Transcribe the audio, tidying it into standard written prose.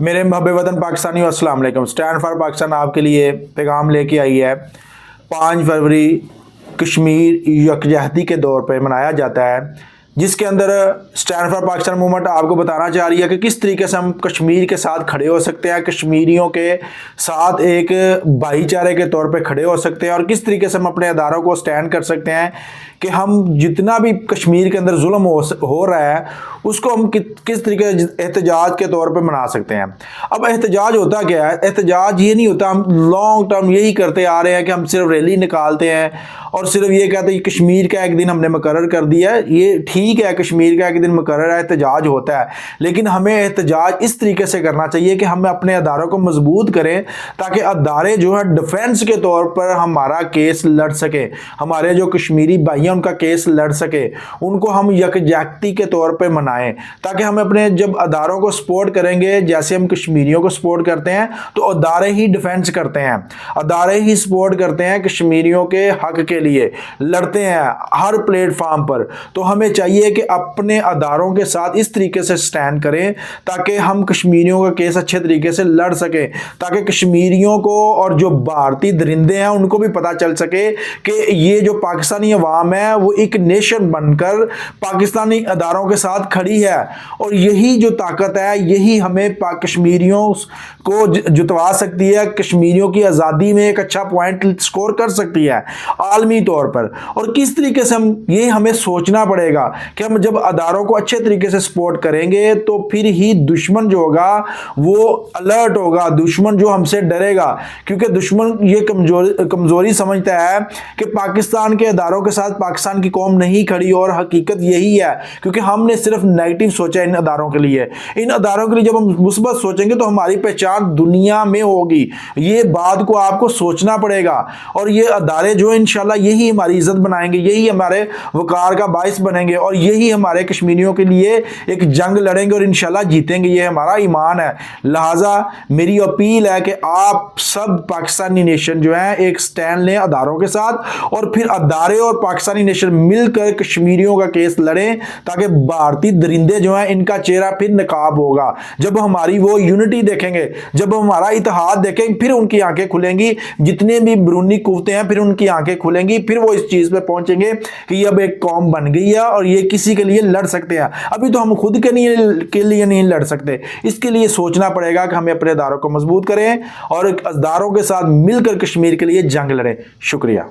میرے محب وطن پاکستانیوں السلام علیکم۔ اسٹینڈ فار پاکستان آپ کے لیے پیغام لے کے آئی ہے۔ 5 فروری کشمیر یکجہتی کے دور پہ منایا جاتا ہے، جس کے اندر اسٹینڈ فار پاکستان موومنٹ آپ کو بتانا چاہ رہی ہے کہ کس طریقے سے ہم کشمیر کے ساتھ کھڑے ہو سکتے ہیں، کشمیریوں کے ساتھ ایک بھائی چارے کے طور پہ کھڑے ہو سکتے ہیں، اور کس طریقے سے ہم اپنے اداروں کو سٹینڈ کر سکتے ہیں کہ ہم جتنا بھی کشمیر کے اندر ظلم ہو رہا ہے اس کو ہم کس طریقے سے احتجاج کے طور پہ منا سکتے ہیں۔ اب احتجاج ہوتا کیا ہے؟ احتجاج یہ نہیں ہوتا، ہم لانگ ٹرم یہی کرتے آ رہے ہیں کہ ہم صرف ریلی نکالتے ہیں اور صرف یہ کہتے ہیں کشمیر کا ایک دن ہم نے مقرر کر دیا ہے۔ یہ ٹھیک ہے، کشمیر کا ایک دن مقرر ہے، احتجاج ہوتا ہے، لیکن ہمیں احتجاج اس طریقے سے کرنا چاہیے کہ ہم اپنے اداروں کو مضبوط کریں تاکہ ادارے جو ہے ڈیفنس کے طور پر ہمارا کیس لڑ سکے، ہمارے جو کشمیری بھائی ہیں ان کا کیس لڑ سکے، ان کو ہم یکجہتی کے طور پہ منائیں تاکہ ہم اپنے جب اداروں کو سپورٹ کریں گے جیسے ہم کشمیریوں کو سپورٹ کرتے ہیں تو ادارے ہی ڈیفنس کرتے ہیں، ادارے ہی سپورٹ کرتے ہیں، کشمیریوں کے حق کے لیے لڑتے ہیں ہر پلیٹ فارم پر۔ تو ہمیں چاہیے کہ اپنے اداروں کے ساتھ اس طریقے سے سٹینڈ کریں تاکہ ہم کشمیریوں کا کیس اچھے طریقے سے لڑ سکیں، تاکہ کشمیریوں کو اور جو بھارتی درندے ہیں ان کو بھی پتہ چل سکے کہ یہ جو پاکستانی عوام ہے وہ ایک نیشن بن کر پاکستانی اداروں کے ساتھ کھڑی ہے، اور یہی جو طاقت ہے یہی ہمیں کشمیریوں کو جتوا سکتی ہے، کشمیریوں کی آزادی میں ایک اچھا پوائنٹ سکور کر سکتی ہے عالمی طور پر۔ اور کس طریقے سے ہمیں سوچنا پڑے گا کہ ہم جب اداروں کو اچھے طریقے سے سپورٹ کریں گے تو پھر ہی دشمن جو ہوگا وہ الرٹ ہوگا، دشمن جو ہم سے ڈرے گا، کیونکہ دشمن یہ کمزوری سمجھتا ہے کہ پاکستان کے اداروں کے ساتھ پاکستان کی قوم نہیں کھڑی، اور حقیقت یہی ہے کیونکہ ہم نے صرف نیگیٹو سوچا ان اداروں کے لیے۔ ان اداروں کے لیے جب ہم مثبت سوچیں گے تو ہماری پہچان دنیا میں ہوگی، یہ بات کو آپ کو سوچنا پڑے گا، اور یہ ادارے جو انشاءاللہ یہی ہماری عزت بنائیں گے، یہی ہمارے وقار کا باعث بنیں گے، اور یہی ہمارے کشمیریوں کے لیے ایک جنگ لڑیں گے اور انشاءاللہ جیتیں گے، یہ ہمارا ایمان ہے۔ لہٰذا میری اپیل ہے کہ آپ سب پاکستانی نیشن جو ہیں ایک سٹینڈ لیں اداروں کے ساتھ، اور پھر ادارے اور پاکستانی نیشن مل کر کشمیریوں کا کیس لڑیں تاکہ بھارتی درندے جو ہیں ان کا چہرہ پھر نقاب ہوگا۔ جب ہماری وہ یونٹی دیکھیں گے، جب ہمارا اتحاد دیکھیں گے، پھر ان کی آنکھیں کھلیں گی، جتنے بھی بیرونی قوتیں ہیں پھر ان کی آنکھیں کھلیں گی، پھر وہ اس چیز پہ پہنچیں گے کہ یہ اب ایک قوم بن گئی ہے اور یہ کسی کے لیے لڑ سکتے ہیں۔ ابھی تو ہم خود کے لیے نہیں لڑ سکتے، اس کے لیے سوچنا پڑے گا کہ ہمیں اپنے اداروں کو مضبوط کریں اور اداروں کے ساتھ مل کر کشمیر کے لیے جنگ لڑیں۔ شکریہ۔